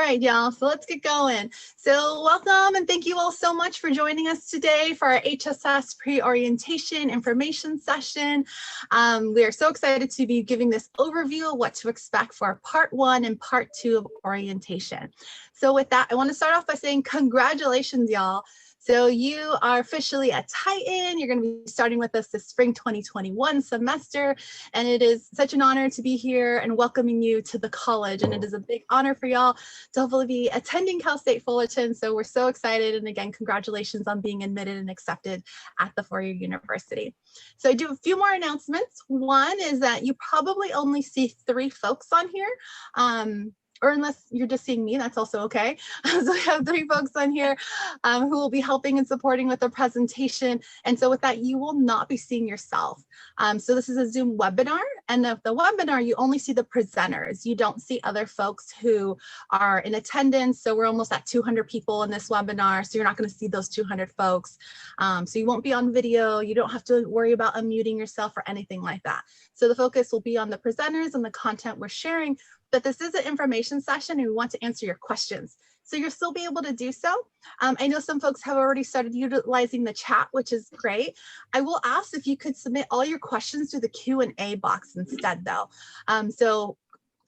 right, y'all, so let's get going. So welcome and thank you all so much for joining us today for our HSS pre-orientation information session. We are so excited to be giving this overview of what to expect for part 1 and part 2 of orientation. So with that, I want to start off by saying congratulations, y'all. So you are officially a Titan. You're going to be starting with us this spring 2021 semester. And it is such an honor to be here and welcoming you to the college. And it is a big honor for y'all to hopefully be attending Cal State Fullerton. So we're so excited. And again, congratulations on being admitted and accepted at the four-year university. So I do a few more announcements. One is that you probably only see 3 folks on here. Or unless you're just seeing me, that's also okay. So we have 3 folks on here who will be helping and supporting with the presentation. And so with that, you will not be seeing yourself. So this is a Zoom webinar, and the webinar, you only see the presenters. You don't see other folks who are in attendance. So we're almost at 200 people in this webinar. So you're not going to see those 200 folks. So you won't be on video. You don't have to worry about unmuting yourself or anything like that. So the focus will be on the presenters and the content we're sharing. But this is an information session and we want to answer your questions. So you'll still be able to do so. I know some folks have already started utilizing the chat, which is great. I will ask if you could submit all your questions through the Q&A box instead though. So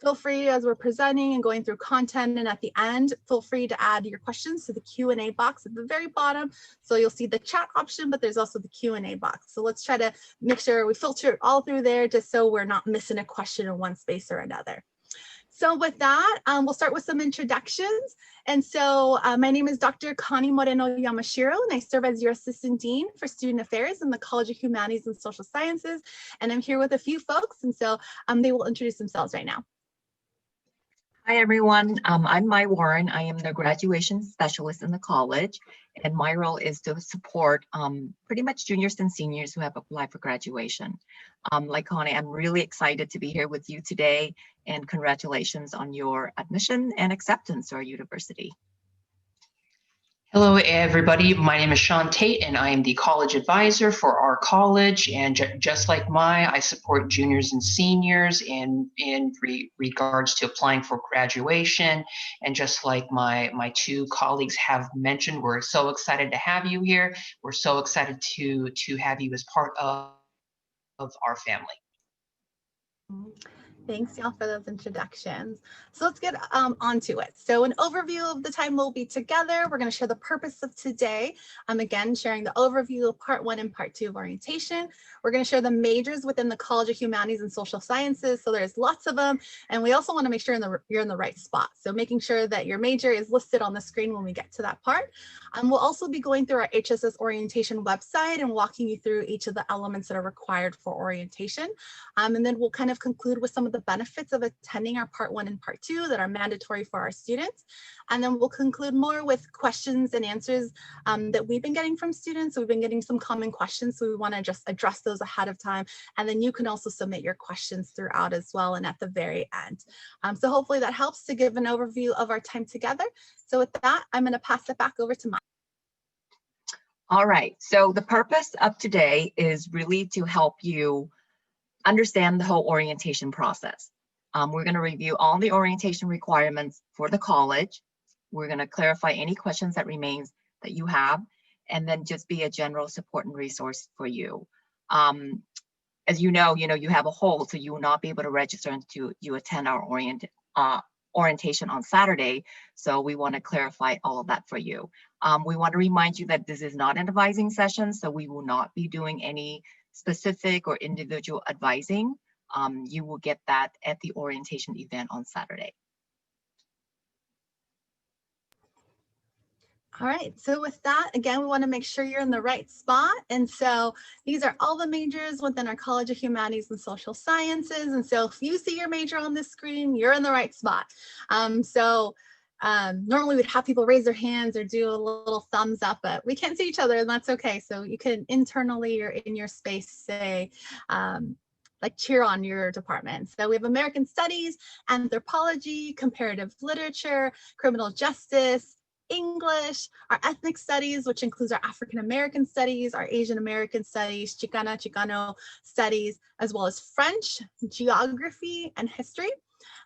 feel free as we're presenting and going through content, and at the end, feel free to add your questions to the Q&A box at the very bottom. So you'll see the chat option, but there's also the Q&A box. So let's try to make sure we filter it all through there just so we're not missing a question in one space or another. So with that, we'll start with some introductions. And so my name is Dr. Connie Moreno Yamashiro, and I serve as your Assistant Dean for Student Affairs in the College of Humanities and Social Sciences. And I'm here with a few folks, and so they will introduce themselves right now. Hi, everyone. I'm Mai Warren. I am the graduation specialist in the college, and my role is to support pretty much juniors and seniors who have applied for graduation. Like Connie, I'm really excited to be here with you today, and congratulations on your admission and acceptance to our university. Hello, everybody. My name is Sean Tate, and I am the college advisor for our college. And just like Mai, I support juniors and seniors in regards to applying for graduation. And just like my 2 colleagues have mentioned, we're so excited to have you here. We're so excited to have you as part of our family. Thanks, y'all, for those introductions. So let's get onto it. So an overview of the time we'll be together. We're going to share the purpose of today. Again, sharing the overview of part 1 and part 2 of orientation. We're going to share the majors within the College of Humanities and Social Sciences. So there's lots of them. And we also want to make sure you're in the right spot. So making sure that your major is listed on the screen when we get to that part. We'll also be going through our HSS orientation website and walking you through each of the elements that are required for orientation. And then we'll kind of conclude with some of the benefits of attending our part 1 and part 2 that are mandatory for our students. And then we'll conclude more with questions and answers that we've been getting from students. So we've been getting some common questions, so we want to just address those ahead of time. And then you can also submit your questions throughout as well and at the very end. So hopefully that helps to give an overview of our time together. So with that, I'm going to pass it back over to Mike. All right, so the purpose of today is really to help you understand the whole orientation process. We're going to review all the orientation requirements for the college. We're going to clarify any questions that remains that you have, and then just be a general support and resource for you. As you know, you have a hold, so you will not be able to register until you attend our orientation on Saturday. So we want to clarify all of that for you. We want to remind you that this is not an advising session, so we will not be doing any specific or individual advising. You will get that at the orientation event on Saturday. All right, so with that, again, we want to make sure you're in the right spot. And so these are all the majors within our College of Humanities and Social Sciences. And so if you see your major on the screen, you're in the right spot. Normally we'd have people raise their hands or do a little thumbs up, but we can't see each other, and that's okay. So you can internally or in your space say, like cheer on your department. So we have American Studies, Anthropology, Comparative Literature, Criminal Justice, English, our ethnic studies, which includes our African American studies, our Asian American studies, Chicano studies, as well as French, geography, and history.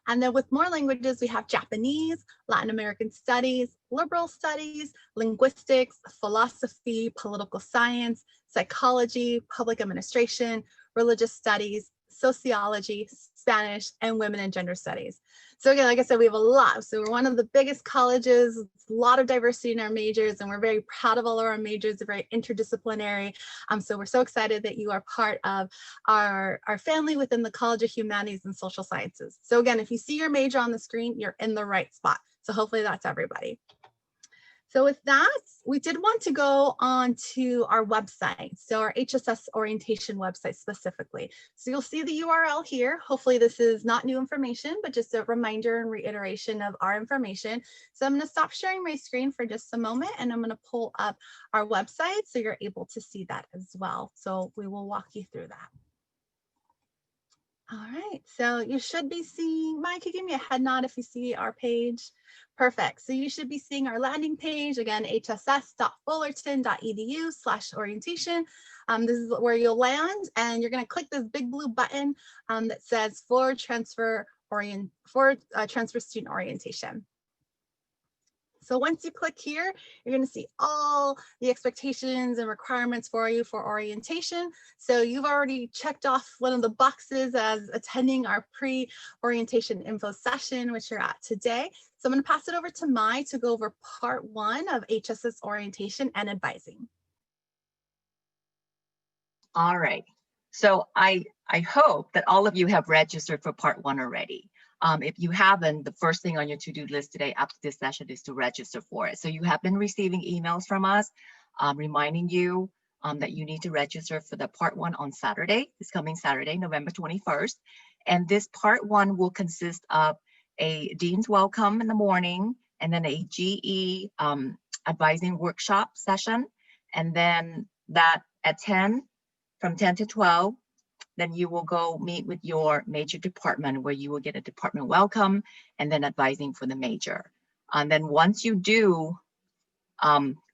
And then with more languages, we have Japanese, Latin American studies, liberal studies, linguistics, philosophy, political science, psychology, public administration, religious studies, sociology, Spanish, and women and gender studies. So again, like I said, we have a lot. So we're one of the biggest colleges, a lot of diversity in our majors, and we're very proud of all of our majors. They're very interdisciplinary. So we're so excited that you are part of our family within the College of Humanities and Social Sciences. So again, if you see your major on the screen, you're in the right spot. So hopefully that's everybody. So with that, we did want to go on to our website, so our HSS orientation website specifically. So you'll see the URL here. Hopefully this is not new information, but just a reminder and reiteration of our information. So I'm going to stop sharing my screen for just a moment, and I'm going to pull up our website so you're able to see that as well. So we will walk you through that. All right, so you should be seeing, Mike, give me a head nod if you see our page. Perfect, so you should be seeing our landing page, again, hss.fullerton.edu/orientation. This is where you'll land, and you're gonna click this big blue button that says for transfer student orientation. So once you click here, you're going to see all the expectations and requirements for you for orientation. So you've already checked off one of the boxes as attending our pre-orientation info session, which you're at today. So I'm going to pass it over to Mai to go over part 1 of HSS orientation and advising. All right. So I hope that all of you have registered for part 1 already. If you haven't, the first thing on your to-do list today after this session is to register for it. So you have been receiving emails from us reminding you that you need to register for the part 1 on Saturday, this coming Saturday, November 21st. And this part 1 will consist of a Dean's Welcome in the morning, and then a GE advising workshop session. And then that at 10, from 10 to 12, then you will go meet with your major department where you will get a department welcome and then advising for the major. And then once you do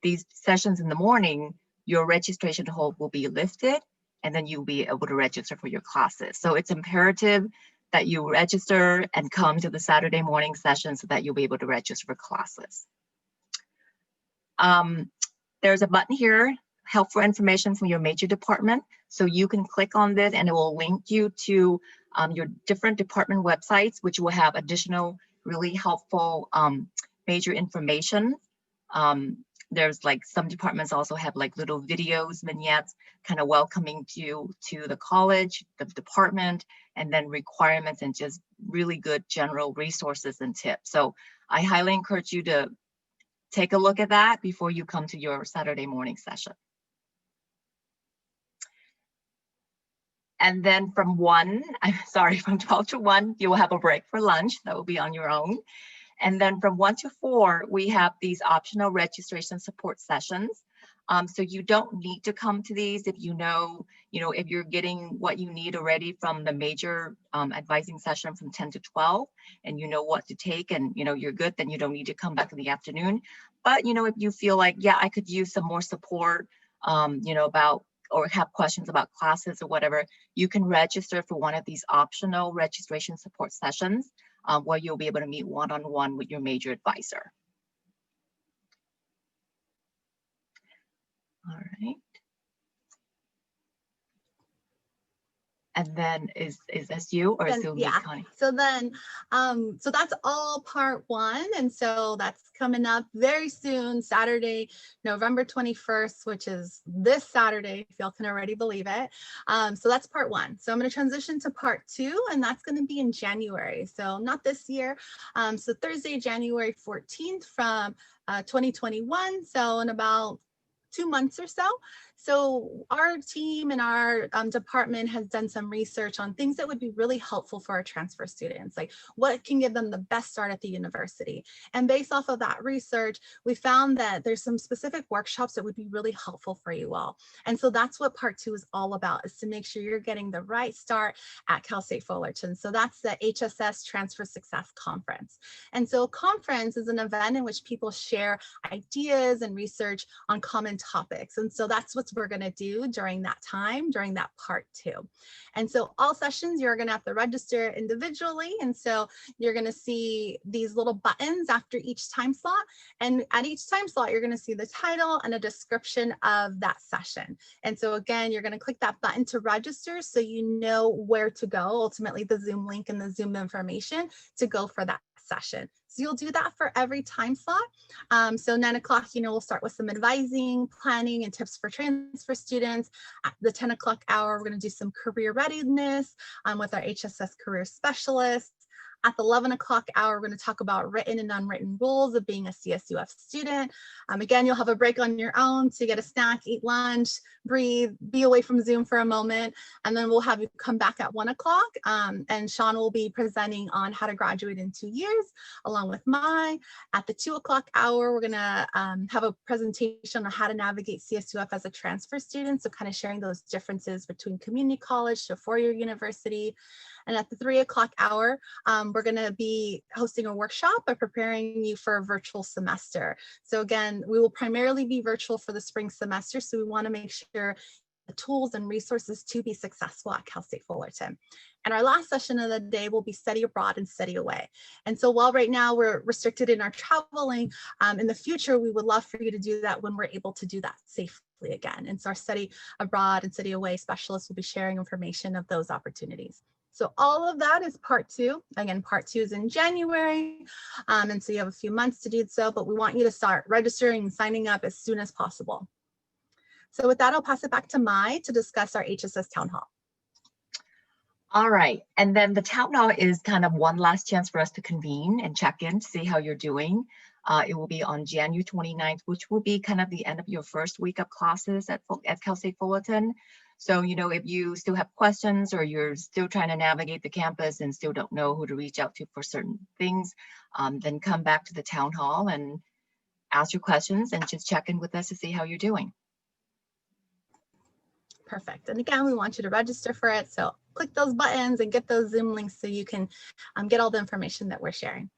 these sessions in the morning, your registration hold will be lifted, and then you'll be able to register for your classes. So it's imperative that you register and come to the Saturday morning session so that you'll be able to register for classes. There's a button here, helpful information from your major department. So you can click on this and it will link you to your different department websites, which will have additional really helpful major information. There's like some departments also have like little videos, vignettes, kind of welcoming you to the college, the department, and then requirements and just really good general resources and tips. So I highly encourage you to take a look at that before you come to your Saturday morning session. And then from 12 to 1, you will have a break for lunch. That will be on your own. And then from 1 to 4, we have these optional registration support sessions. So you don't need to come to these if you know, if you're getting what you need already from the major advising session from 10 to 12, and you know what to take, and you're good, then you don't need to come back in the afternoon. But if you feel like, yeah, I could use some more support, about, or have questions about classes or whatever, you can register for one of these optional registration support sessions where you'll be able to meet one-on-one with your major advisor. All right. And then is this you, or is it yeah. Connie? So then, so that's all part 1. And so that's coming up very soon, Saturday, November 21st, which is this Saturday, if y'all can already believe it. So that's part 1. So I'm going to transition to part 2, and that's going to be in January. So not this year. So Thursday, January 14th from 2021. So in about 2 months or so. So our team and our department has done some research on things that would be really helpful for our transfer students, like what can give them the best start at the university. And based off of that research, we found that there's some specific workshops that would be really helpful for you all. And so that's what part 2 is all about, is to make sure you're getting the right start at Cal State Fullerton. So that's the HSS Transfer Success Conference. And so conference is an event in which people share ideas and research on common topics. And so that's what we're going to do during that time, during that part 2. And so all sessions, you're going to have to register individually. And so you're going to see these little buttons after each time slot. And at each time slot, you're going to see the title and a description of that session. And so again, you're going to click that button to register so you know where to go, ultimately the Zoom link and the Zoom information to go for that session. So you'll do that for every time slot. So 9 o'clock, we'll start with some advising, planning, and tips for transfer students. At the 10 o'clock hour, we're going to do some career readiness with our HSS career specialist. At the 11 o'clock hour, we're going to talk about written and unwritten rules of being a CSUF student. Again, you'll have a break on your own to get a snack, eat lunch, breathe, be away from Zoom for a moment, and then we'll have you come back at 1 o'clock. And Sean will be presenting on how to graduate in 2 years, along with Mai. At the 2 o'clock hour, we're going to have a presentation on how to navigate CSUF as a transfer student, so kind of sharing those differences between community college to a four-year university. And at the 3 o'clock hour, we're going to be hosting a workshop by preparing you for a virtual semester. So again, we will primarily be virtual for the spring semester. So we want to make sure the tools and resources to be successful at Cal State Fullerton. And our last session of the day will be study abroad and study away. And so while right now we're restricted in our traveling, in the future, we would love for you to do that when we're able to do that safely again. And so our study abroad and study away specialists will be sharing information of those opportunities. So all of that is part 2. Again, part 2 is in January. And so you have a few months to do so, but we want you to start registering and signing up as soon as possible. So with that, I'll pass it back to Mai to discuss our HSS Town Hall. All right, and then the town hall is kind of one last chance for us to convene and check in to see how you're doing. It will be on January 29th, which will be kind of the end of your first week of classes at Cal State Fullerton. So, if you still have questions or you're still trying to navigate the campus and still don't know who to reach out to for certain things, then come back to the town hall and ask your questions and just check in with us to see how you're doing. Perfect. And again, we want you to register for it. So click those buttons and get those Zoom links so you can get all the information that we're sharing.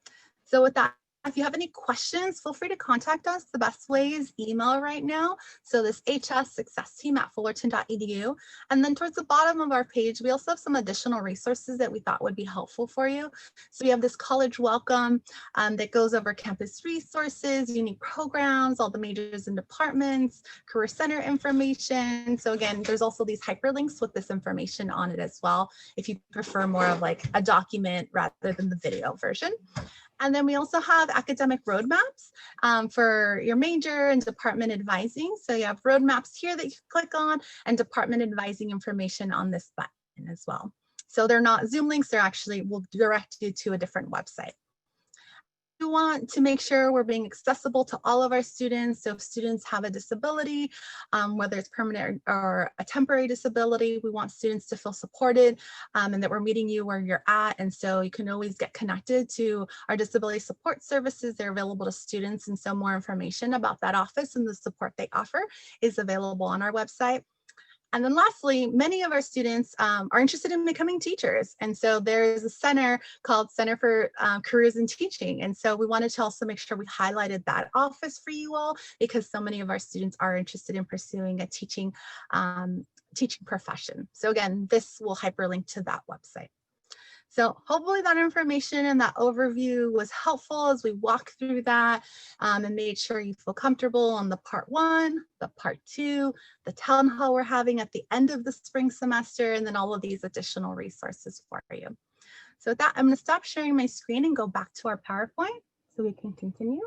So with that, if you have any questions, feel free to contact us. The best way is email right now. So this hssuccessteam@fullerton.edu. And then towards the bottom of our page, we also have some additional resources that we thought would be helpful for you. So we have this college welcome that goes over campus resources, unique programs, all the majors and departments, career center information. So again, there's also these hyperlinks with this information on it as well, if you prefer more of like a document rather than the video version. And then we also have academic roadmaps for your major and department advising. So you have roadmaps here that you can click on and department advising information on this button as well. So they're not Zoom links, they're actually will direct you to a different website. We want to make sure we're being accessible to all of our students. So if students have a disability, whether it's permanent or a temporary disability, we want students to feel supported and that we're meeting you where you're at. And so you can always get connected to our disability support services. They're available to students. And so more information about that office and the support they offer is available on our website. And then lastly, many of our students are interested in becoming teachers. And so there's a center called Center for Careers in Teaching. And so we wanted to also make sure we highlighted that office for you all because so many of our students are interested in pursuing a teaching profession. So again, this will hyperlink to that website. So hopefully that information and that overview was helpful as we walk through that and made sure you feel comfortable on the part 1, the part 2, the town hall we're having at the end of the spring semester, and then all of these additional resources for you. So with that, I'm going to stop sharing my screen and go back to our PowerPoint so we can continue.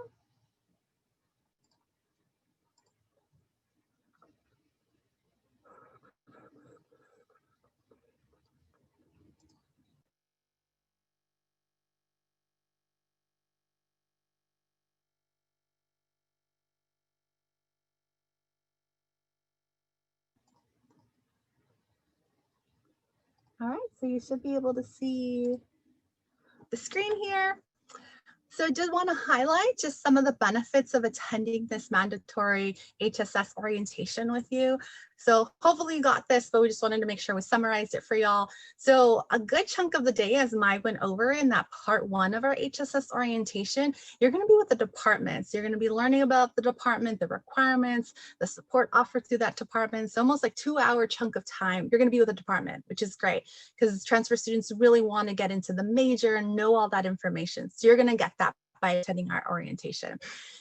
All right, so you should be able to see the screen here. So I did want to highlight just some of the benefits of attending this mandatory HSS orientation with you. So hopefully you got this, but we just wanted to make sure we summarized it for y'all. So a good chunk of the day, as Mai went over in that part 1 of our HSS orientation, you're going to be with the departments. You're going to be learning about the department, the requirements, the support offered through that department. It's almost like 2-hour chunk of time. You're going to be with the department, which is great because transfer students really want to get into the major and know all that information. So you're going to get that by attending our orientation.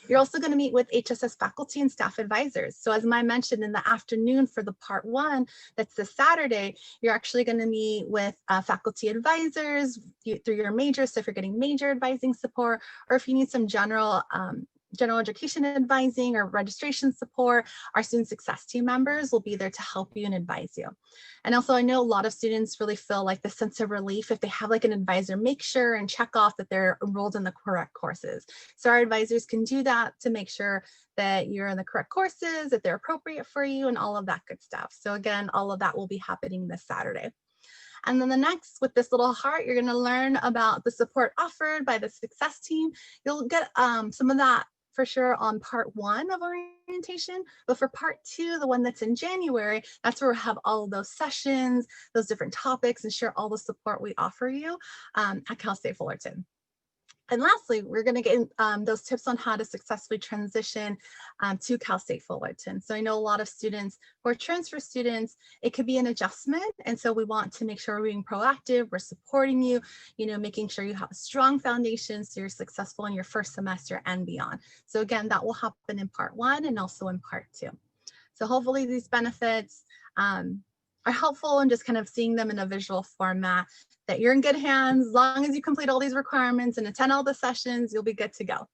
You're also going to meet with HSS faculty and staff advisors. So as Mai mentioned, in the afternoon for the part 1, that's this Saturday, you're actually going to meet with faculty advisors through your major. So if you're getting major advising support, or if you need some general education advising or registration support, our student success team members will be there to help you and advise you. And also, I know a lot of students really feel like the sense of relief if they have like an advisor, make sure and check off that they're enrolled in the correct courses. So our advisors can do that to make sure that you're in the correct courses, that they're appropriate for you, and all of that good stuff. So again, all of that will be happening this Saturday. And then the next, with this little heart, you're going to learn about the support offered by the success team. You'll get some of that for sure on part 1 of orientation, but for part 2, the one that's in January, that's where we'll have all of those sessions, those different topics, and share all the support we offer you at Cal State Fullerton. And lastly, we're going to get those tips on how to successfully transition to Cal State Fullerton. So I know a lot of students who are transfer students, it could be an adjustment. And so we want to make sure we're being proactive, we're supporting you, making sure you have a strong foundation so you're successful in your first semester and beyond. So again, that will happen in part 1 and also in part 2. So hopefully these benefits are helpful and just kind of seeing them in a visual format, that you're in good hands. As long as you complete all these requirements and attend all the sessions, you'll be good to go.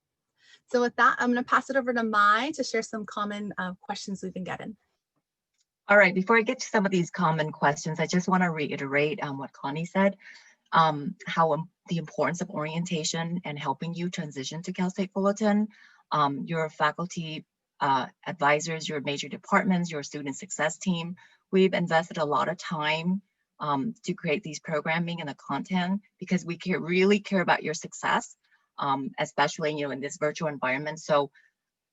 So with that, I'm going to pass it over to Mai to share some common questions we've been getting. All right, before I get to some of these common questions, I just want to reiterate what Connie said, how the importance of orientation and helping you transition to Cal State Fullerton. Your faculty advisors, your major departments, your student success team, we've invested a lot of time to create these programming and the content because we really care about your success, especially in this virtual environment. So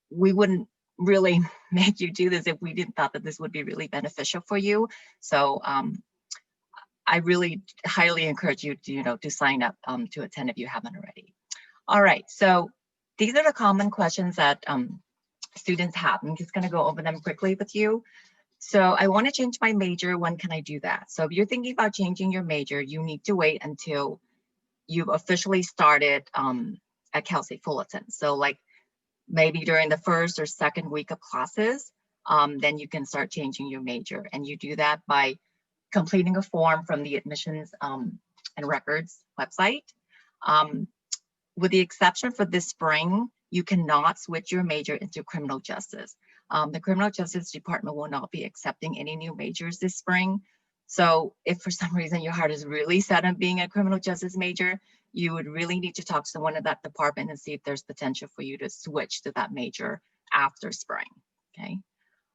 we wouldn't really make you do this if we didn't thought that this would be really beneficial for you. So I really highly encourage you to sign up to attend if you haven't already. All right, so these are the common questions that students have. I'm just going to go over them quickly with you. So I want to change my major. When can I do that? So if you're thinking about changing your major, you need to wait until you've officially started at Cal State Fullerton. So like maybe during the first or second week of classes, then you can start changing your major. And you do that by completing a form from the admissions and records website. With the exception for this spring, you cannot switch your major into criminal justice. The criminal justice department will not be accepting any new majors this spring. So if for some reason your heart is really set on being a criminal justice major, you would really need to talk to someone in that department and see if there's potential for you to switch to that major after spring, okay?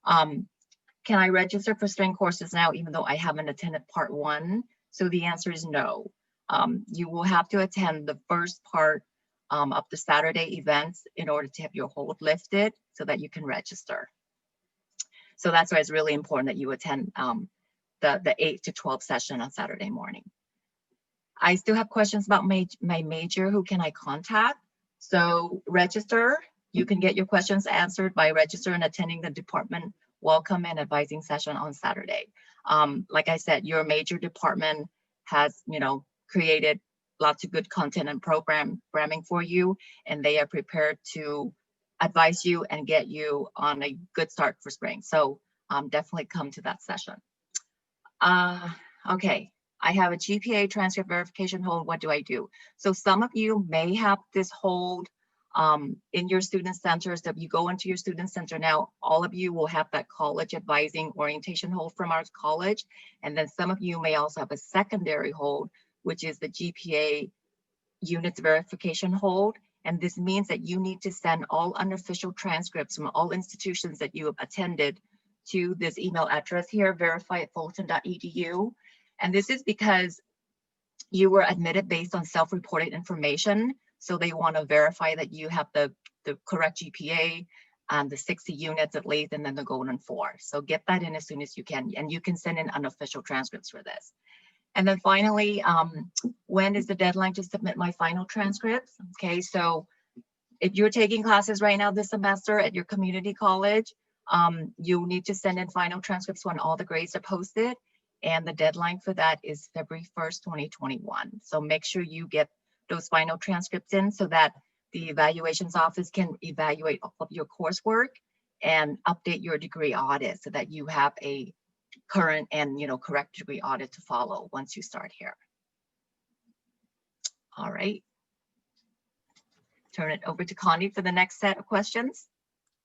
Can I register for spring courses now, even though I haven't attended part 1? So the answer is no. You will have to attend the first part of the Saturday events in order to have your hold lifted so that you can register. So that's why it's really important that you attend the 8 to 12 session on Saturday morning. I still have questions about my major. Who can I contact? So register. You can get your questions answered by registering and attending the department welcome and advising session on Saturday. Like I said, your major department has created lots of good content and programming for you, and they are prepared to advise you and get you on a good start for spring. So definitely come to that session. Okay, I have a GPA transcript verification hold. What do I do? So some of you may have this hold in your student centers. So if you go into your student center now, all of you will have that college advising orientation hold from our college. And then some of you may also have a secondary hold, which is the GPA units verification hold. And this means that you need to send all unofficial transcripts from all institutions that you have attended to this email address here, verify@fullerton.edu. And this is because you were admitted based on self-reported information. So they want to verify that you have the correct GPA and the 60 units at least, and then the golden 4. So get that in as soon as you can, and you can send in unofficial transcripts for this. And then finally, when is the deadline to submit my final transcripts? Okay, so if you're taking classes right now this semester at your community college, you need to send in final transcripts when all the grades are posted. And the deadline for that is February 1st, 2021. So make sure you get those final transcripts in so that the evaluations office can evaluate all of your coursework and update your degree audit so that you have a current and correct degree audit to follow once you start here. All right. Turn it over to Connie for the next set of questions.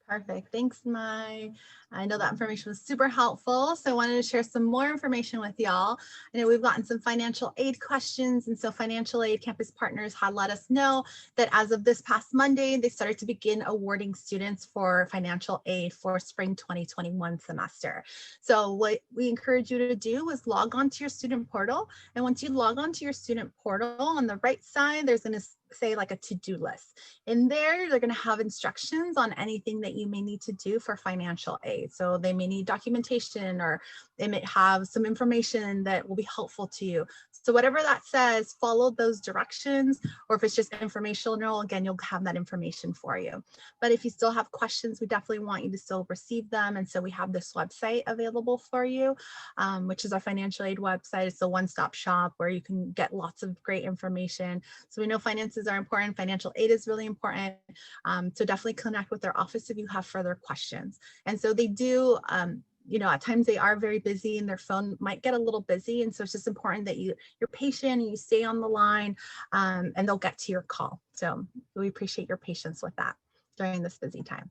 Perfect. Thanks, Mai. I know that information was super helpful. So I wanted to share some more information with y'all. I know we've gotten some financial aid questions. And so financial aid campus partners had let us know that as of this past Monday, they started to begin awarding students for financial aid for spring 2021 semester. So what we encourage you to do is log on to your student portal. And once you log on to your student portal, on the right side, there's going to say like a to-do list. In there, they're going to have instructions on anything that you may need to do for financial aid. So they may need documentation, or they may have some information that will be helpful to you. So whatever that says, follow those directions, or if it's just informational, again, you'll have that information for you. But if you still have questions, we definitely want you to still receive them. And so we have this website available for you, which is our financial aid website. It's a one-stop shop where you can get lots of great information. So we know finances are important. Financial aid is really important. So definitely connect with their office if you have further questions. And so they do, at times they are very busy and their phone might get a little busy. And so it's just important that you're patient and you stay on the line, and they'll get to your call. So we appreciate your patience with that during this busy time.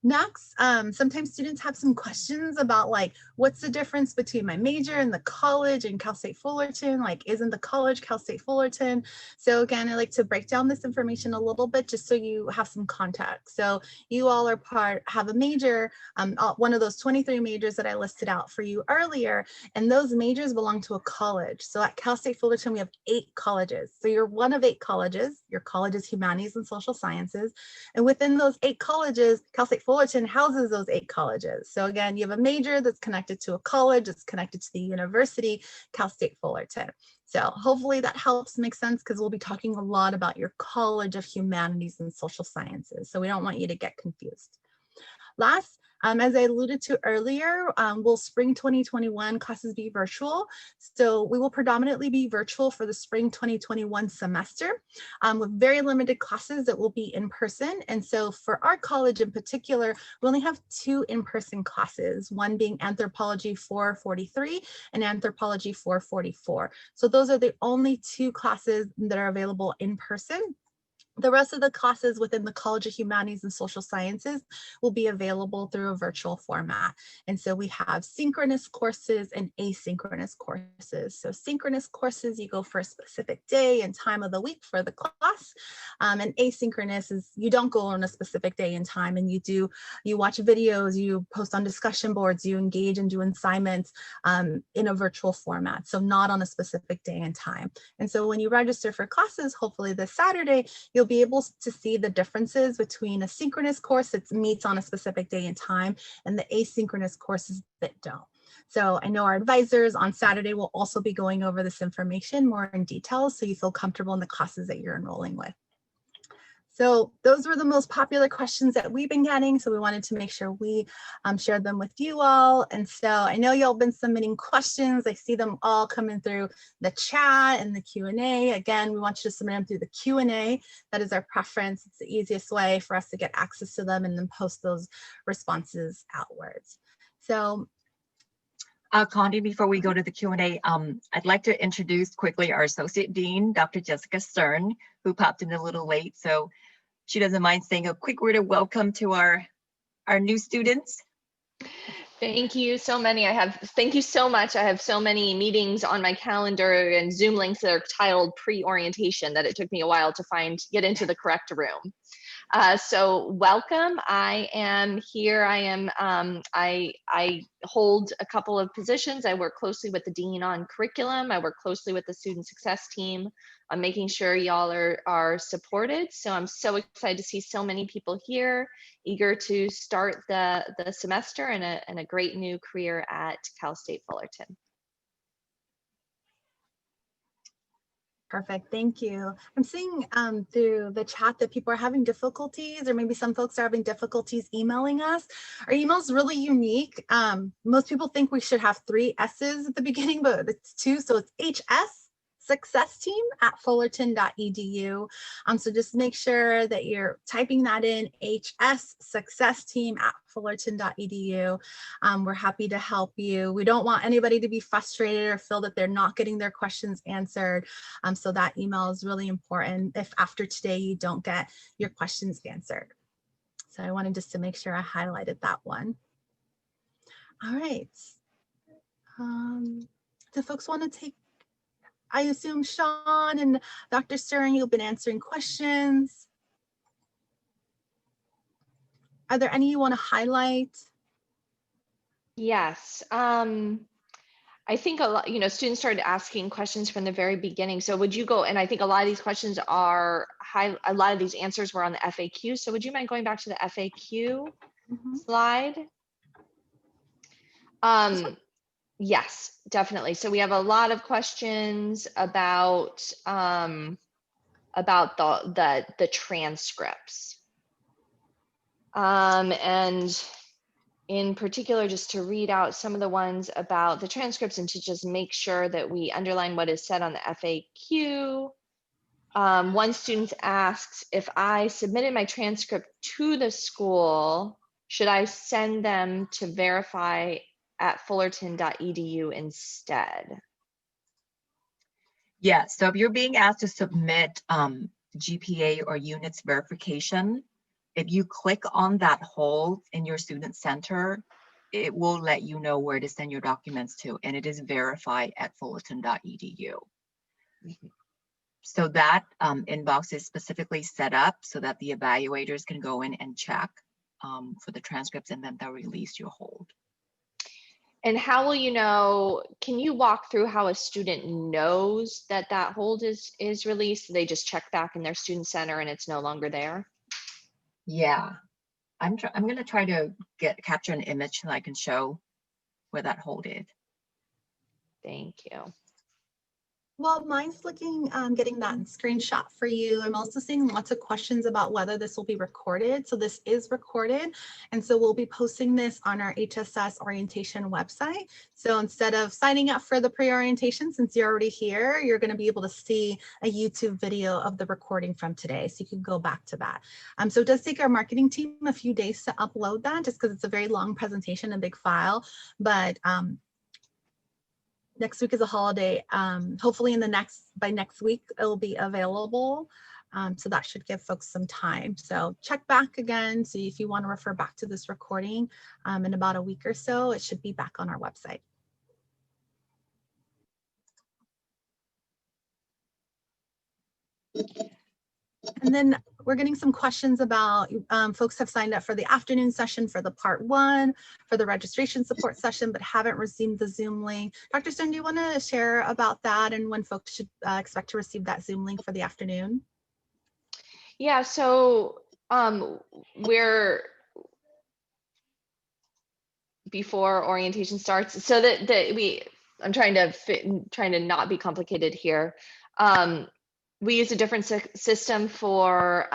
Next, sometimes students have some questions about like, what's the difference between my major and the college and Cal State Fullerton? Like, isn't the college Cal State Fullerton? So again, I like to break down this information a little bit just so you have some context. So you all have a major, one of those 23 majors that I listed out for you earlier, and those majors belong to a college. So at Cal State Fullerton, we have 8 colleges. So you're one of 8 colleges. Your college is Humanities and Social Sciences. And within those 8 colleges, Cal State Fullerton houses those 8 colleges. So again, you have a major that's connected to a college, that's connected to the university, Cal State Fullerton. So hopefully that helps make sense, because we'll be talking a lot about your College of Humanities and Social Sciences. So we don't want you to get confused. Last, as I alluded to earlier, will spring 2021 classes be virtual? So we will predominantly be virtual for the spring 2021 semester, with very limited classes that will be in person. And so for our college in particular, we only have 2 in-person classes, one being Anthropology 443 and Anthropology 444. So those are the only 2 classes that are available in person. The rest of the classes within the College of Humanities and Social Sciences will be available through a virtual format. And so we have synchronous courses and asynchronous courses. So synchronous courses, you go for a specific day and time of the week for the class. And asynchronous is you don't go on a specific day and time, and you watch videos, you post on discussion boards, you engage and do assignments in a virtual format. So not on a specific day and time. And so when you register for classes, hopefully this Saturday, you'll be able to see the differences between a synchronous course that meets on a specific day and time and the asynchronous courses that don't. So I know our advisors on Saturday will also be going over this information more in detail so you feel comfortable in the classes that you're enrolling with. So those were the most popular questions that we've been getting. So we wanted to make sure we shared them with you all. And so I know y'all been submitting questions. I see them all coming through the chat and the Q&A. Again, we want you to submit them through the Q&A. That is our preference. It's the easiest way for us to get access to them and then post those responses outwards. So Condi, before we go to the Q&A, I'd like to introduce quickly our Associate Dean, Dr. Jessica Stern, who popped in a little late. So she doesn't mind saying a quick word of welcome to our new students. Thank you so many. Thank you so much. I have so many meetings on my calendar and Zoom links that are titled pre-orientation that it took me a while to get into the correct room. So welcome. I am here. I hold a couple of positions. I work closely with the dean on curriculum. I work closely with the student success team on making sure y'all are supported. So I'm so excited to see so many people here, eager to start the semester and a great new career at Cal State Fullerton. Perfect, thank you. I'm seeing through the chat that people are having difficulties, or maybe some folks are having difficulties emailing us. Our email is really unique. Most people think we should have 3 S's at the beginning, but it's 2, so it's hssuccessteam@fullerton.edu. So just make sure that you're typing that in, hssuccessteam@fullerton.edu. We're happy to help you. We don't want anybody to be frustrated or feel that they're not getting their questions answered. So that email is really important if after today you don't get your questions answered. So I wanted just to make sure I highlighted that one. All right. Do folks want to take, I assume Sean and Dr. Stern, you've been answering questions. Are there any you want to highlight? Yes. I think a lot, students started asking questions from the very beginning. So would you go, and I think a lot of these questions are a lot of these answers were on the FAQ. So would you mind going back to the FAQ slide? Yes, definitely. So we have a lot of questions about the transcripts. And in particular, just to read out some of the ones about the transcripts and to just make sure that we underline what is said on the FAQ. One student asks, if I submitted my transcript to the school, should I send them to verify at fullerton.edu instead? Yeah, so if you're being asked to submit GPA or units verification, if you click on that hold in your student center, it will let you know where to send your documents to, and it is verified at fullerton.edu. So that inbox is specifically set up so that the evaluators can go in and check for the transcripts, and then they'll release your hold. And how will you know, can you walk through how a student knows that that hold is released? They just check back in their student center and it's no longer there? Yeah, I'm going to try to capture an image so I can show where that hold is. Thank you. Well, mine's looking, getting that screenshot for you. I'm also seeing lots of questions about whether this will be recorded. So this is recorded. And so we'll be posting this on our HSS orientation website. So instead of signing up for the pre-orientation, since you're already here, you're going to be able to see a YouTube video of the recording from today. So you can go back to that. So it does take our marketing team a few days to upload that just because it's a very long presentation, a big file. But next week is a holiday. Hopefully by next week, it'll be available. So that should give folks some time. So check back again. See if you want to refer back to this recording in about a week or so, it should be back on our website. And then we're getting some questions about folks have signed up for the afternoon session for the part 1 for the registration support session, but haven't received the Zoom link. Dr. Stone, do you want to share about that and when folks should expect to receive that Zoom link for the afternoon? Yeah, so before orientation starts, so that I'm trying to not be complicated here. We use a different system for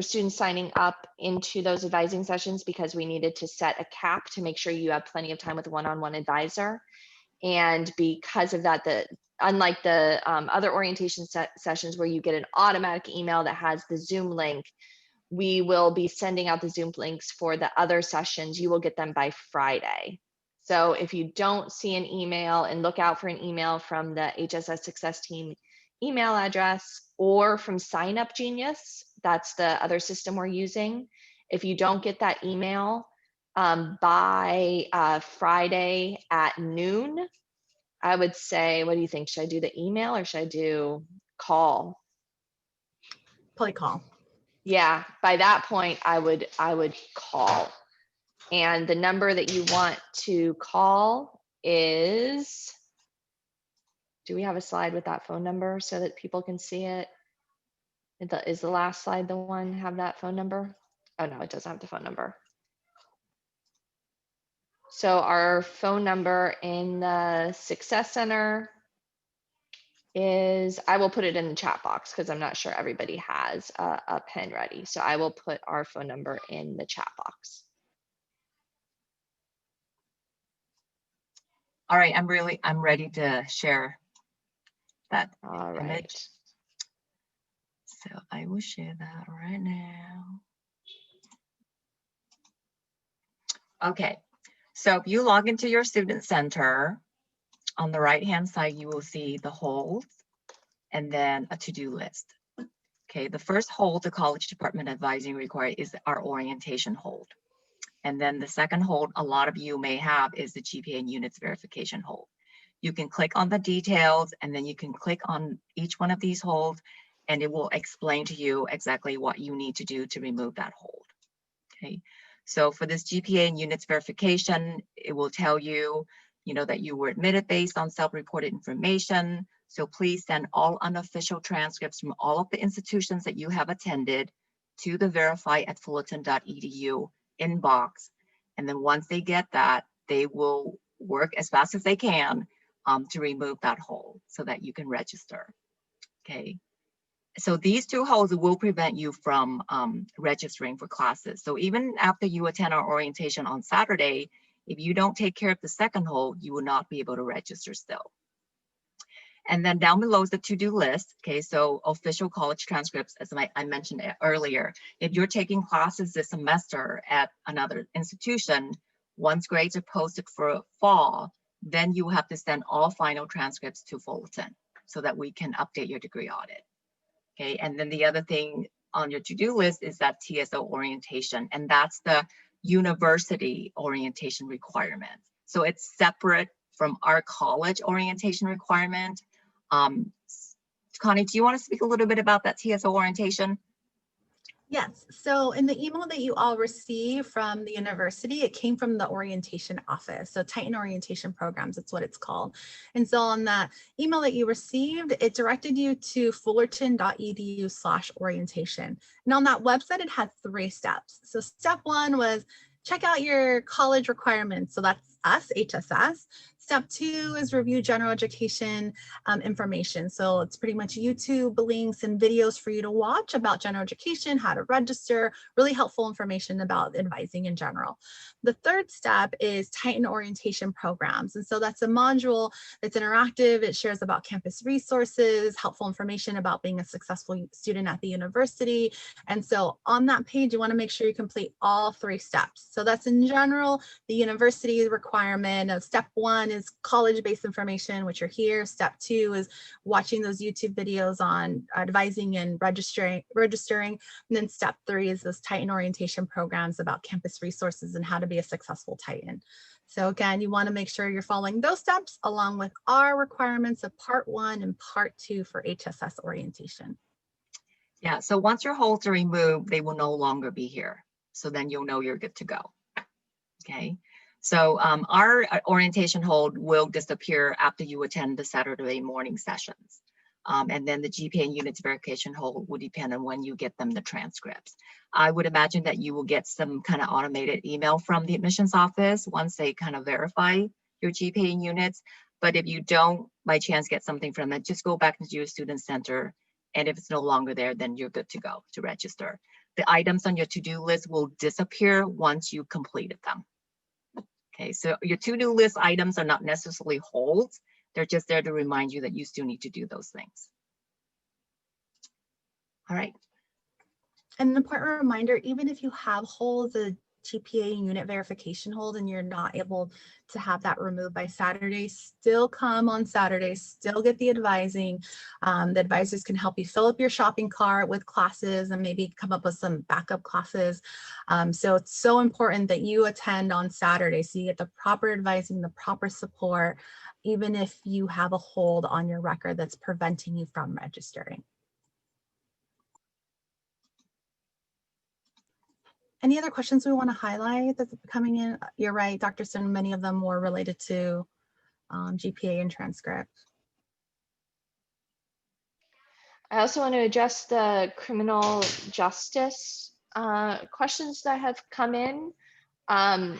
students signing up into those advising sessions because we needed to set a cap to make sure you have plenty of time with a one-on-one advisor. And because of that, unlike the other orientation sessions where you get an automatic email that has the Zoom link, we will be sending out the Zoom links for the other sessions. You will get them by Friday. So if you don't see an email, and look out for an email from the HSS Success Team email address or from Sign Up Genius, that's the other system we're using. If you don't get that email by Friday at noon, I would say, what do you think? Should I do the email or should I do call? Probably call. Yeah, by that point, I would call. And the number that you want to call is, do we have a slide with that phone number so that people can see it? Is the last slide the one have that phone number? Oh no, it doesn't have the phone number. So our phone number in the Success Center is, I will put it in the chat box because I'm not sure everybody has a pen ready. So I will put our phone number in the chat box. All right, I'm ready to share that All image. right. So I will share that right now. Okay, so if you log into your student center, on the right-hand side, you will see the holds and then a to-do list. Okay, the first hold the College Department Advising required is our orientation hold. And then the second hold a lot of you may have is the GPA and units verification hold. You can click on the details and then you can click on each one of these holds and it will explain to you exactly what you need to do to remove that hold. Okay, so for this GPA and units verification, it will tell you, that you were admitted based on self-reported information. So please send all unofficial transcripts from all of the institutions that you have attended to the verify@fullerton.edu inbox. And then once they get that, they will work as fast as they can to remove that hold so that you can register. Okay. So these two holds will prevent you from registering for classes. So even after you attend our orientation on Saturday, if you don't take care of the second hold, you will not be able to register still. And then down below is the to-do list. Okay, so official college transcripts, as I mentioned earlier. If you're taking classes this semester at another institution, once grades are posted for fall, then you have to send all final transcripts to Fullerton so that we can update your degree audit. Okay, and then the other thing on your to-do list is that TSO orientation, and that's the university orientation requirement. So it's separate from our college orientation requirement. Connie, do you want to speak a little bit about that TSO orientation? Yes, so in the email that you all received from the university, it came from the orientation office. So Titan Orientation Programs, it's what it's called. And so on that email that you received, it directed you to fullerton.edu/orientation. And on that website, it had 3 steps. So step 1 was check out your college requirements. So that's us, HSS. Step 2 is review general education information. So it's pretty much YouTube links and videos for you to watch about general education, how to register, really helpful information about advising in general. The third step is Titan Orientation Programs. And so that's a module that's interactive. It shares about campus resources, helpful information about being a successful student at the university. And so on that page, you want to make sure you complete all 3 steps. So that's in general, the university requirement of step 1 is college-based information, which are here. Step 2 is watching those YouTube videos on advising and registering. And then step 3 is those Titan orientation programs about campus resources and how to be a successful Titan. So again, you want to make sure you're following those steps along with our requirements of part 1 and part 2 for HSS orientation. Yeah, so once your holds are removed, they will no longer be here. So then you'll know you're good to go. Okay. So our orientation hold will disappear after you attend the Saturday morning sessions. And then the GPA and units verification hold will depend on when you get them the transcripts. I would imagine that you will get some kind of automated email from the admissions office once they kind of verify your GPA and units. But if you don't by chance get something from it, just go back into your student center. And if it's no longer there, then you're good to go to register. The items on your to-do list will disappear once you completed them. Okay, so your to-do list items are not necessarily holds. They're just there to remind you that you still need to do those things. All right. And an important reminder, even if you have holds, a GPA and unit verification hold, and you're not able to have that removed by Saturday, still come on Saturday, still get the advising. The advisors can help you fill up your shopping cart with classes and maybe come up with some backup classes. So it's so important that you attend on Saturday so you get the proper advising, the proper support, even if you have a hold on your record that's preventing you from registering. Any other questions we want to highlight that's coming in? You're right, Dr. Stone, many of them were related to GPA and transcript. I also want to address the criminal justice questions that have come in. I'm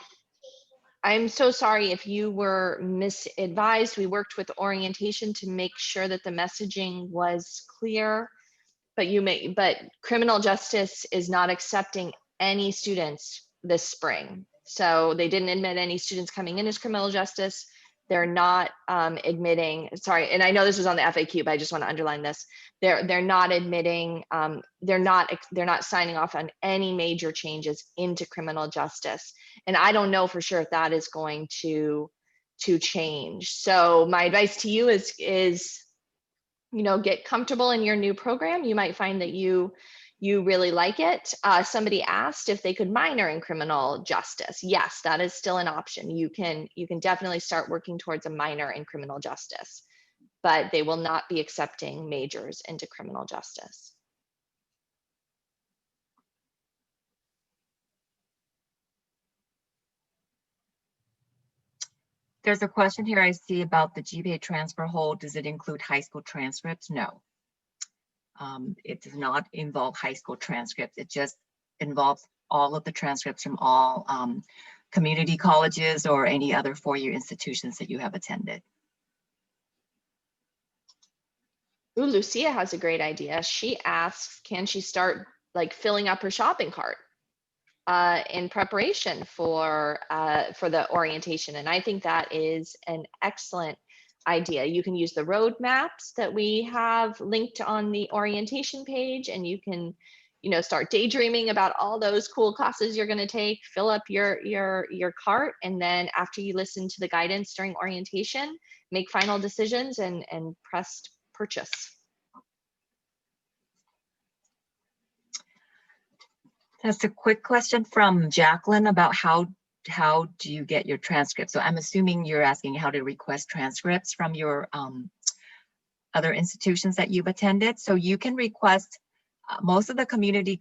so sorry if you were misadvised. We worked with orientation to make sure that the messaging was clear, but criminal justice is not accepting any students this spring. So they didn't admit any students coming in as criminal justice. They're not admitting, sorry, and I know this was on the FAQ, but I just want to underline this. They're not admitting, they're not signing off on any major changes into criminal justice. And I don't know for sure if that is going to change. So my advice to you is, you know, get comfortable in your new program. You might find that you really like it. Somebody asked if they could minor in criminal justice. Yes, that is still an option. You can definitely start working towards a minor in criminal justice, but they will not be accepting majors into criminal justice. There's a question here I see about the GPA transfer hold. Does it include high school transcripts? No. It does not involve high school transcripts. It just involves all of the transcripts from all community colleges or any other four-year institutions that you have attended. Ooh, Lucia has a great idea. She asks, can she start like filling up her shopping cart in preparation for the orientation? And I think that is an excellent idea. You can use the roadmaps that we have linked on the orientation page, and you can, you know, start daydreaming about all those cool classes you're going to take, fill up your cart, and then after you listen to the guidance during orientation, make final decisions and press purchase. That's a quick question from Jacqueline about how do you get your transcripts? So I'm assuming you're asking how to request transcripts from your other institutions that you've attended. So you can request most of the community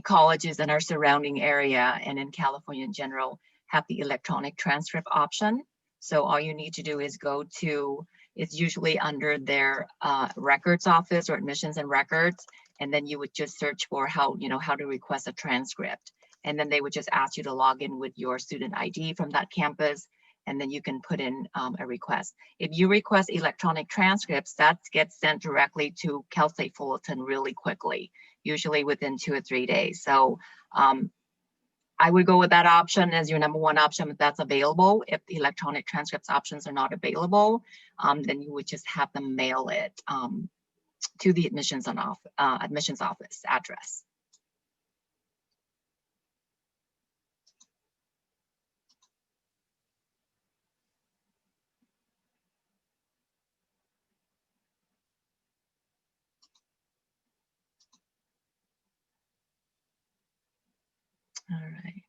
colleges in our surrounding area and in California in general have the electronic transcript option. So all you need to do is go to, it's usually under their records office or admissions and records, and then you would just search for how to request a transcript. And then they would just ask you to log in with your student ID from that campus, and then you can put in a request. If you request electronic transcripts, that gets sent directly to Cal State Fullerton really quickly, usually within 2 or 3 days. So I would go with that option as your number one option if that's available. If the electronic transcripts options are not available, then you would just have them mail it to the admissions office address. All right.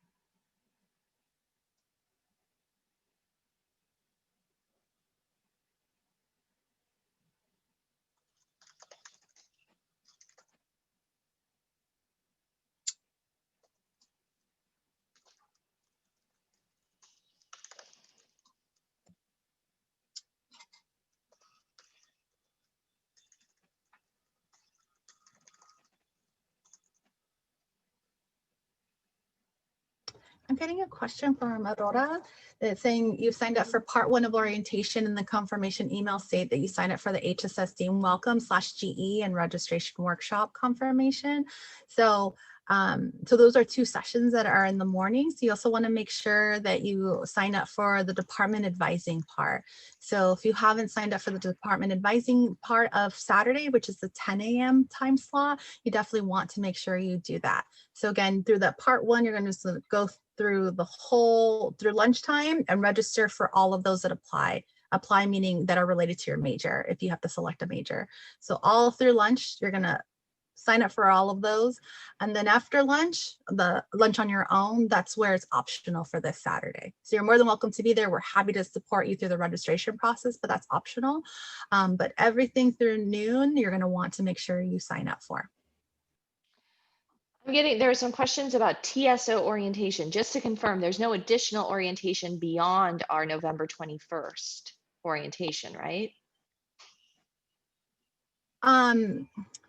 I'm getting a question from Aurora that's saying you've signed up for part 1 of orientation, and the confirmation email state that you signed up for the HSS Dean Welcome /GE and registration workshop confirmation. So those are 2 sessions that are in the morning. So you also want to make sure that you sign up for the department advising part. So if you haven't signed up for the department advising part of Saturday, which is the 10 a.m. time slot, you definitely want to make sure you do that. So again, through that part 1, you're going to just go through through lunchtime and register for all of those that apply meaning that are related to your major if you have to select a major. So all through lunch, you're going to sign up for all of those. And then after lunch, the lunch on your own, that's where it's optional for this Saturday. So you're more than welcome to be there. We're happy to support you through the registration process, but that's optional. But everything through noon, you're going to want to make sure you sign up for. There are some questions about TSO orientation. Just to confirm, there's no additional orientation beyond our November 21st orientation, right?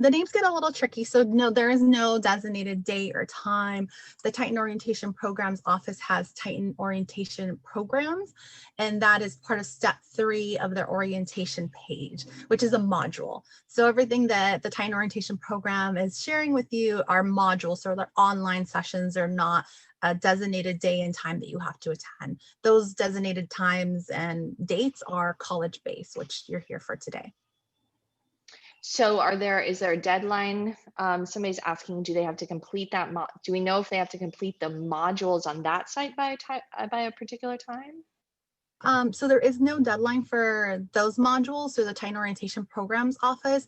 The names get a little tricky. So no, there is no designated date or time. The Titan Orientation Programs Office has Titan Orientation Programs, and that is part of step 3 of their orientation page, which is a module. So everything that the Titan Orientation Program is sharing with you are modules, so they're online sessions. They're not a designated day and time that you have to attend. Those designated times and dates are college-based, which you're here for today. So is there a deadline? Somebody's asking, do they have to complete that? Do we know if they have to complete the modules on that site by a particular time? So there is no deadline for those modules through the Titan Orientation Programs Office.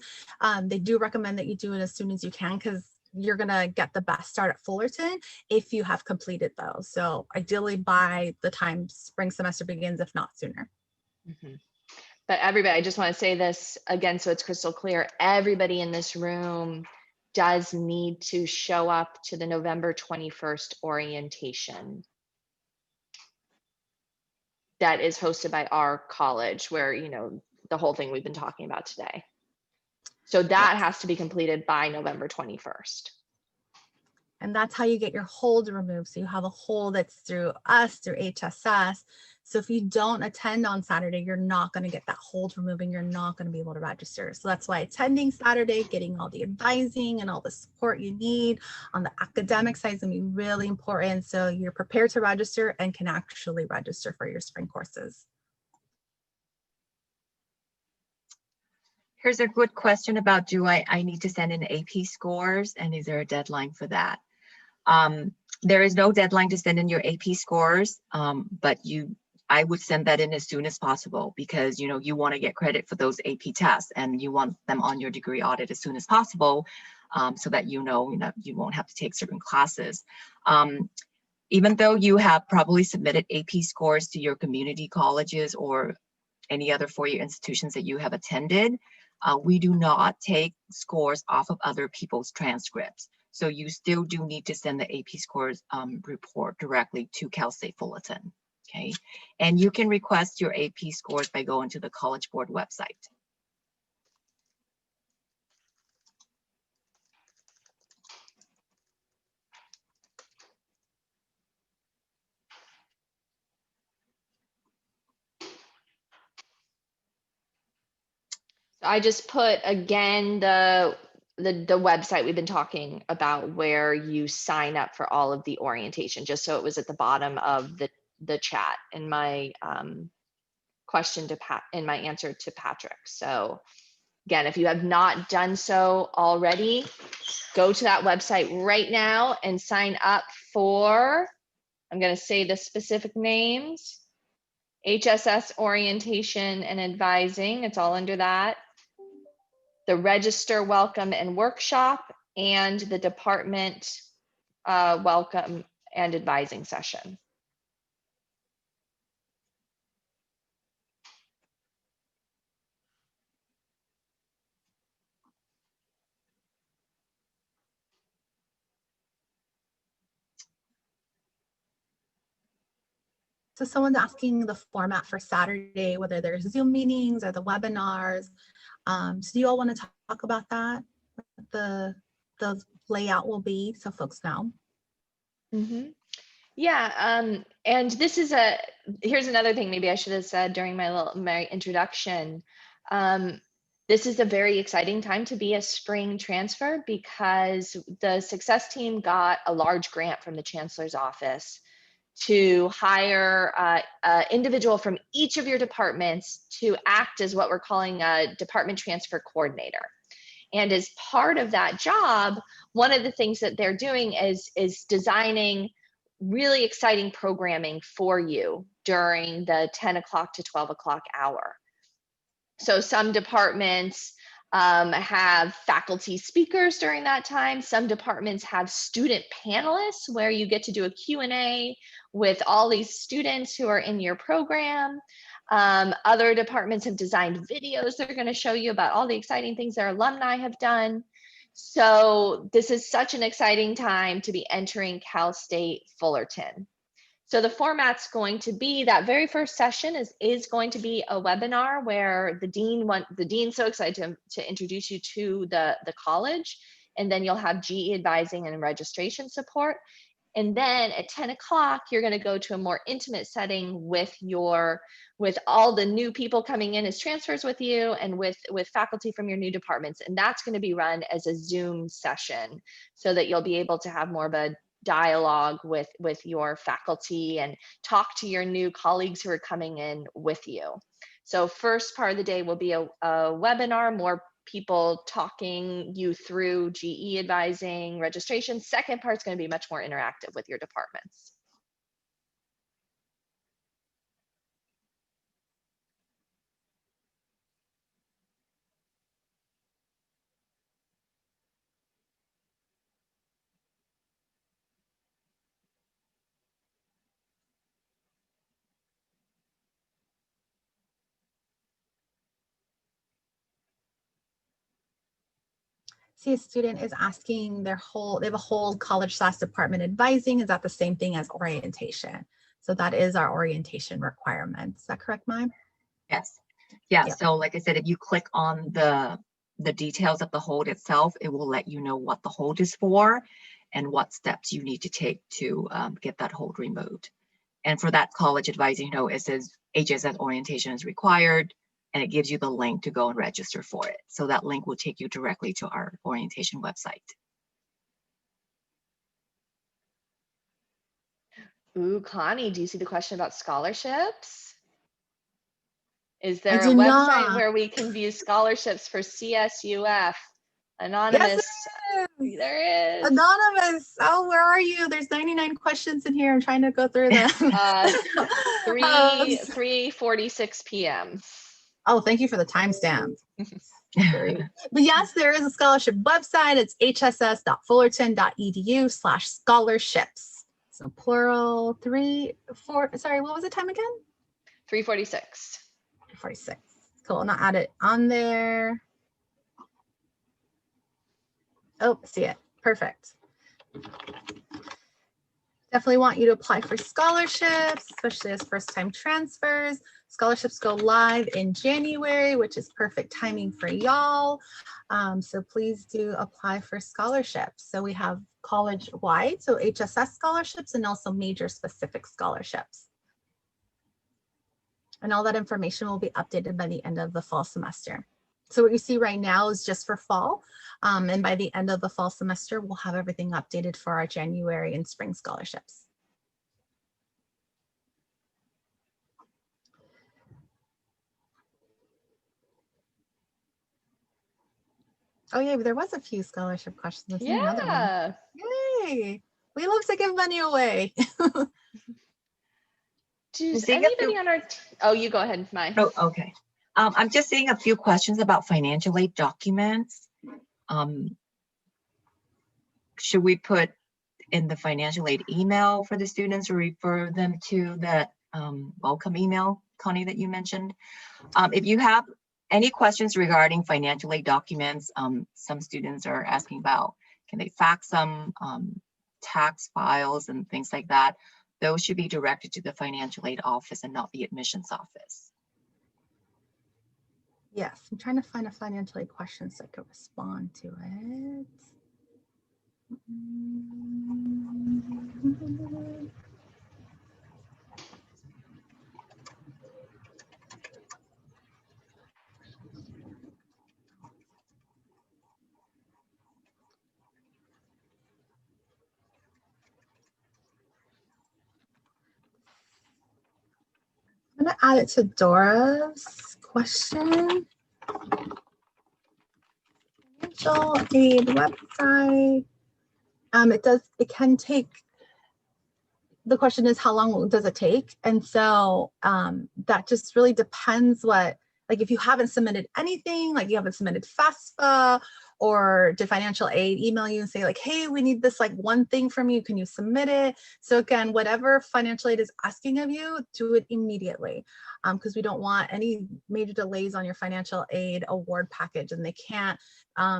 They do recommend that you do it as soon as you can, because you're gonna get the best start at Fullerton if you have completed those. So ideally by the time spring semester begins, if not sooner. Mm-hmm. But everybody, I just want to say this again so it's crystal clear. Everybody in this room does need to show up to the November 21st orientation that is hosted by our college, where, you know, the whole thing we've been talking about today. So that has to be completed by November 21st. And that's how you get your hold removed. So you have a hold that's through us, through HSS. So if you don't attend on Saturday, you're not going to get that hold removed and you're not going to be able to register. So that's why attending Saturday, getting all the advising and all the support you need on the academic side is going to be really important. So you're prepared to register and can actually register for your spring courses. Here's a good question about, do I need to send in AP scores, and is there a deadline for that? There is no deadline to send in your AP scores, but I would send that in as soon as possible, because you want to get credit for those AP tests and you want them on your degree audit as soon as possible, so that you won't have to take certain classes. Even though you have probably submitted AP scores to your community colleges or any other four-year institutions that you have attended, we do not take scores off of other people's transcripts. So you still do need to send the AP scores report directly to Cal State Fullerton, okay? And you can request your AP scores by going to the College Board website. I just put again the website we've been talking about, where you sign up for all of the orientation, just so it was at the bottom of the chat in my question to in my answer to Patrick. So again, if you have not done so already, go to that website right now and sign up for, I'm going to say the specific names: HSS orientation and advising. It's all under that. The register, welcome, and workshop, and the department welcome and advising session. So someone's asking the format for Saturday, whether there's Zoom meetings or the webinars. So do you all want to talk about that? The layout will be, so folks know. Mm-hmm. Yeah, and this is here's another thing maybe I should have said during my introduction. This is a very exciting time to be a spring transfer, because the success team got a large grant from the Chancellor's office to hire an individual from each of your departments to act as what we're calling a department transfer coordinator. And as part of that job, one of the things that they're doing is designing really exciting programming for you during the 10 o'clock to 12 o'clock hour. So some departments have faculty speakers during that time. Some departments have student panelists where you get to do a Q&A with all these students who are in your program. Other departments have designed videos that are going to show you about all the exciting things their alumni have done. So this is such an exciting time to be entering Cal State Fullerton. So the format's going to be that very first session is going to be a webinar where the dean's so excited to introduce you to the college, and then you'll have GE advising and registration support. And then at 10 o'clock, you're going to go to a more intimate setting with all the new people coming in as transfers with you, and with faculty from your new departments. And that's going to be run as a Zoom session so that you'll be able to have more of a dialogue with your faculty and talk to your new colleagues who are coming in with you. So first part of the day will be a webinar, more people talking you through GE advising, registration. Second part is going to be much more interactive with your departments. See, a student is asking they have a whole college/department advising. Is that the same thing as orientation? So that is our orientation requirement. Is that correct, Mai? Yes. Yeah. Yep. So like I said, if you click on the details of the hold itself, it will let you know what the hold is for and what steps you need to take to get that hold removed. And for that college advising note, it says HSS orientation is required, and it gives you the link to go and register for it. So that link will take you directly to our orientation website. Ooh, Connie, do you see the question about scholarships? Is there I a do website not. where we can view scholarships for CSUF? Anonymous. Yes, There is. Anonymous. Oh, where are you? There's 99 questions in here. I'm trying to go through them. 3:46 p.m. Oh, thank you for the timestamp. But yes, there is a scholarship website. It's hss.fullerton.edu/scholarships. So plural 3, 4. Sorry, what was the time again? 3:46. 46. Cool. And I'll add it on there. Oh, see it. Perfect. Definitely want you to apply for scholarships, especially as first-time transfers. Scholarships go live in January, which is perfect timing for y'all. So please do apply for scholarships. So we have college-wide, so HSS scholarships, and also major-specific scholarships. And all that information will be updated by the end of the fall semester. So what you see right now is just for fall. And by the end of the fall semester, we'll have everything updated for our January and spring scholarships. Oh yeah, there was a few scholarship questions. Another one. Yay! We love to give money away. Does anybody on our oh, you go ahead, Mai. Oh, okay. I'm just seeing a few questions about financial aid documents. Should we put in the financial aid email for the students or refer them to that welcome email, Connie, that you mentioned? If you have any questions regarding financial aid documents, some students are asking about, can they fax them, tax files and things like that? Those should be directed to the financial aid office and not the admissions office. Yes, I'm trying to find a financial aid question so I can respond to it. I'm going to add it to Dora's question. Financial aid website. It can take, the question is how long does it take? And so that just really depends what, like if you haven't submitted anything, like you haven't submitted FAFSA or did financial aid email you and say like, hey, we need this like one thing from you, can you submit it? So again, whatever financial aid is asking of you, do it immediately, because we don't want any major delays on your financial aid award package, and they can't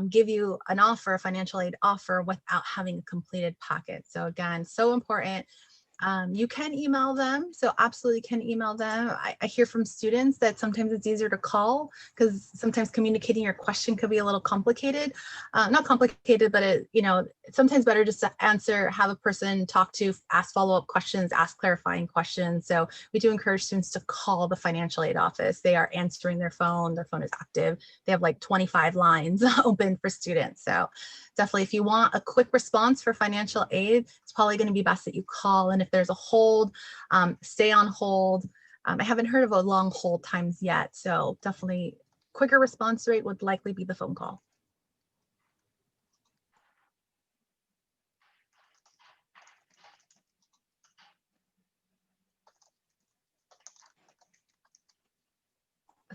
give you an offer, a financial aid offer, without having a completed packet. So again, so important. You can email them, so absolutely can email them. I hear from students that sometimes it's easier to call because sometimes communicating your question could be a little complicated. Not complicated, but it's sometimes better just to answer, have a person talk to, ask follow-up questions, ask clarifying questions. So we do encourage students to call the financial aid office. They are answering their phone is active. They have like 25 lines open for students. So definitely, if you want a quick response for financial aid, it's probably going to be best that you call. And if there's a hold, stay on hold. I haven't heard of a long hold times yet. So definitely quicker response rate would likely be the phone call.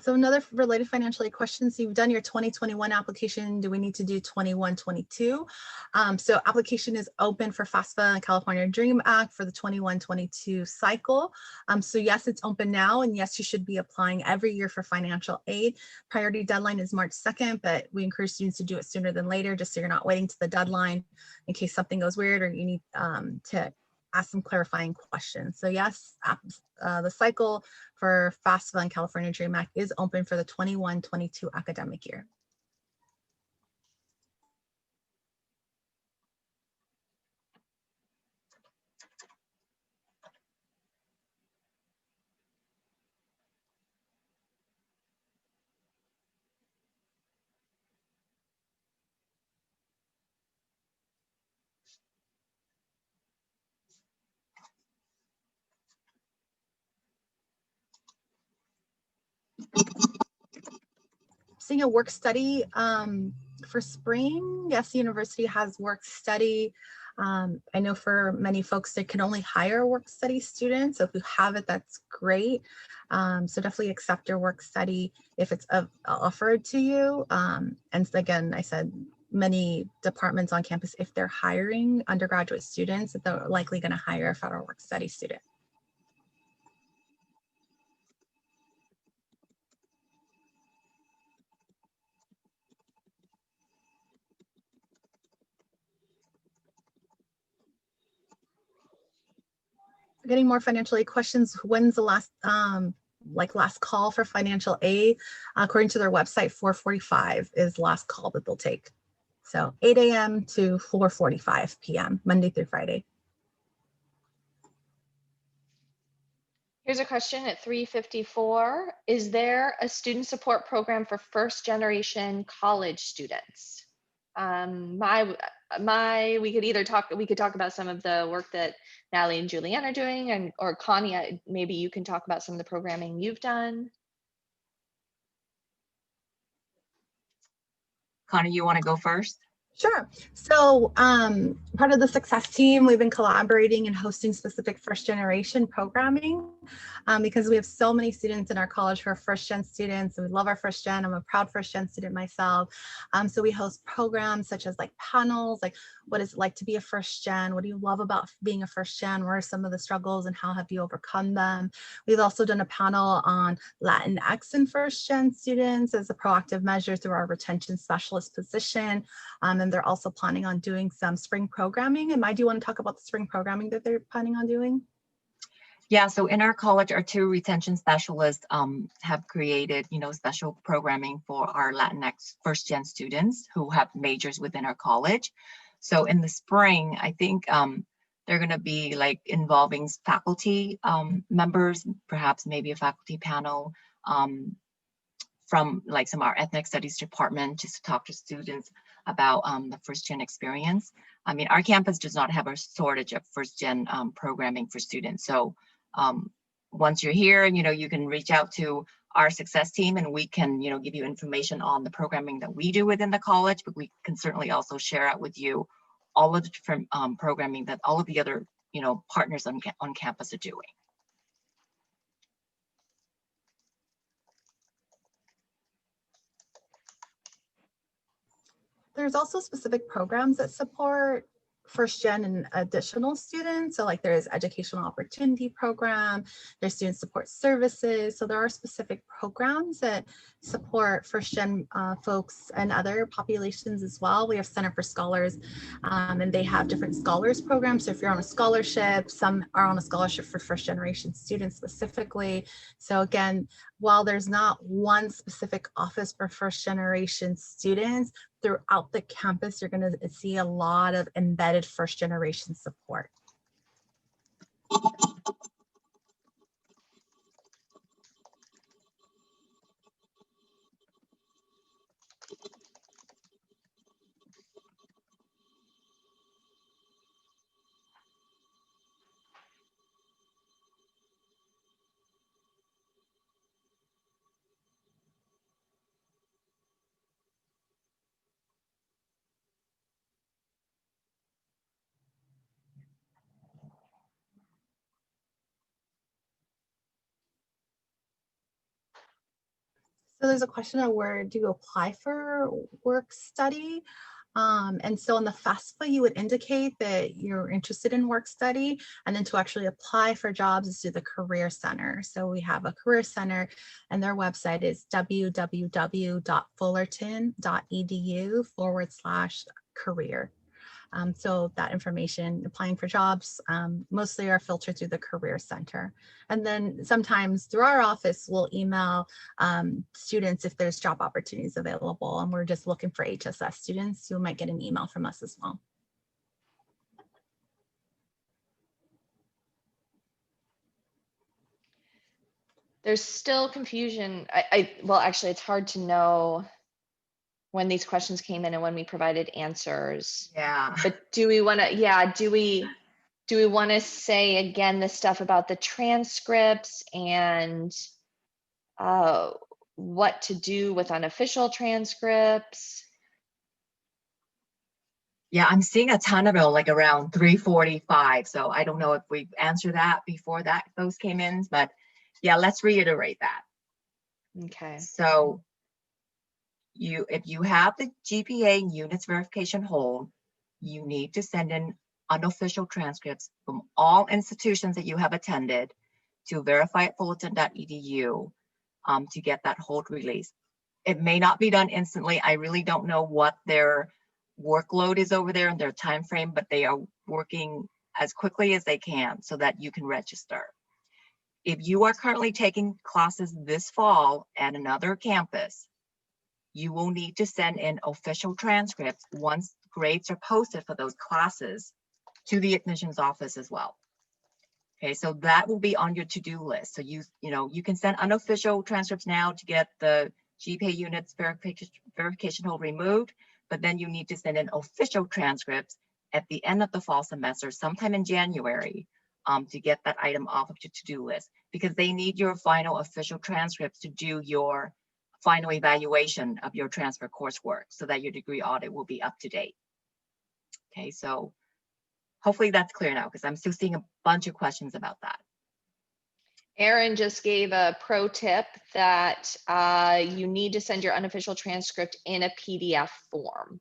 So another related financial aid question. So you've done your 2021 application. Do we need to do 21-22? So application is open for FAFSA and California Dream Act for the 21-22 cycle. So yes, it's open now. And yes, you should be applying every year for financial aid. Priority deadline is March 2nd, but we encourage students to do it sooner than later, just so you're not waiting to the deadline in case something goes weird or you need to ask some clarifying questions. So yes, the cycle for FAFSA and California Dream Act is open for the 21-22 academic year. Seeing a work study for spring. Yes, the university has work study. I know for many folks, they can only hire work study students. So if you have it, that's great. So definitely accept your work study if it's offered to you. And again, I said many departments on campus, if they're hiring undergraduate students, they're likely going to hire a federal work study student. Getting more financial aid questions. When's the last last call for financial aid? According to their website, 4:45 is last call that they'll take. So 8 a.m. to 4:45 p.m. Monday through Friday. Here's a question at 3:54. Is there a student support program for first generation college students? We could talk about some of the work that Natalie and Julianne are doing, or Connie, maybe you can talk about some of the programming you've done. Connie, you want to go first? Sure. So part of the success team, we've been collaborating and hosting specific first generation programming because we have so many students in our college who are first gen students. And we love our first gen. I'm a proud first gen student myself. So we host programs such as like panels, like what is it like to be a first gen? What do you love about being a first gen? What are some of the struggles and how have you overcome them? We've also done a panel on Latinx and first gen students as a proactive measure through our retention specialist position. And they're also planning on doing some spring programming. And do you want to talk about the spring programming that they're planning on doing? Yeah, so in our college, our two retention specialists have created, special programming for our Latinx first gen students who have majors within our college. So in the spring, I think they're going to be like involving faculty members, perhaps maybe a faculty panel from like some of our ethnic studies department, just to talk to students about the first gen experience. I mean, our campus does not have a shortage of first gen programming for students. So once you're here, you can reach out to our success team and we can, give you information on the programming that we do within the college, but we can certainly also share out with you all of the different programming that all of the other, partners on campus are doing. There's also specific programs that support first gen and additional students. So like there is educational opportunity program, there's student support services. So there are specific programs that support first gen folks and other populations as well. We have Center for Scholars and they have different scholars programs. So if you're on a scholarship, some are on a scholarship for first generation students specifically. So again, while there's not one specific office for first generation students, throughout the campus, you're going to see a lot of embedded first generation support. So there's a question of where do you apply for work study? And so on the FAFSA, you would indicate that you're interested in work study, and then to actually apply for jobs is through the Career Center. So we have a Career Center and their website is www.fullerton.edu/career. So that information, applying for jobs, mostly are filtered through the Career Center. And then sometimes through our office, we'll email students if there's job opportunities available. And we're just looking for HSS students. You might get an email from us as well. There's still confusion. Well, actually, it's hard to know when these questions came in and when we provided answers. Yeah. But do we want to, yeah, do we want to say again the stuff about the transcripts and what to do with unofficial transcripts? Yeah, I'm seeing a ton of it like around 3:45. So I don't know if we've answered that before those came in, but yeah, let's reiterate that. Okay. So if you have the GPA units verification hold, you need to send in unofficial transcripts from all institutions that you have attended to verify@fullerton.edu to get that hold release. It may not be done instantly. I really don't know what their workload is over there and their time frame, but they are working as quickly as they can so that you can register. If you are currently taking classes this fall at another campus, you will need to send in official transcripts once grades are posted for those classes to the admissions office as well. Okay, so that will be on your to-do list. So you can send unofficial transcripts now to get the GPA units verification hold removed, but then you need to send in official transcripts at the end of the fall semester, sometime in January, to get that item off of your to-do list, because they need your final official transcripts to do your final evaluation of your transfer coursework so that your degree audit will be up to date. Okay, so hopefully that's clear now, because I'm still seeing a bunch of questions about that. Erin just gave a pro tip that you need to send your unofficial transcript in a PDF form.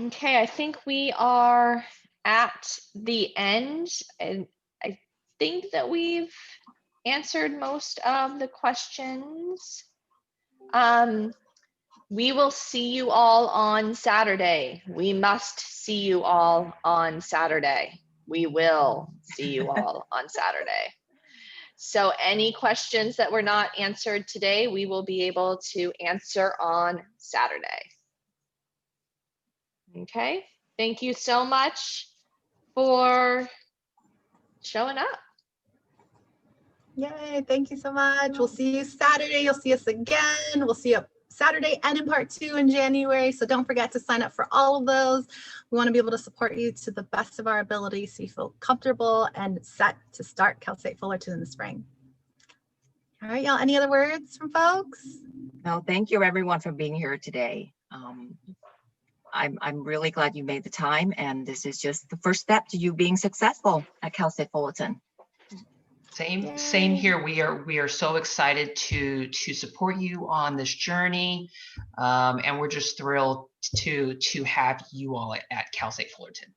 Okay, I think we are at the end, and I think that we've answered most of the questions. We will see you all on Saturday. We must see you all on Saturday. We will see you all on Saturday. So any questions that were not answered today, we will be able to answer on Saturday. Okay, thank you so much for showing up. Yay, thank you so much. We'll see you Saturday. You'll see us again. We'll see you Saturday and in part 2 in January. So don't forget to sign up for all of those. We want to be able to support you to the best of our ability so you feel comfortable and set to start Cal State Fullerton in the spring. All right, y'all, any other words from folks? No, thank you everyone for being here today. I'm really glad you made the time, and this is just the first step to you being successful at Cal State Fullerton. Same here. We are so excited to support you on this journey, and we're just thrilled to have you all at Cal State Fullerton.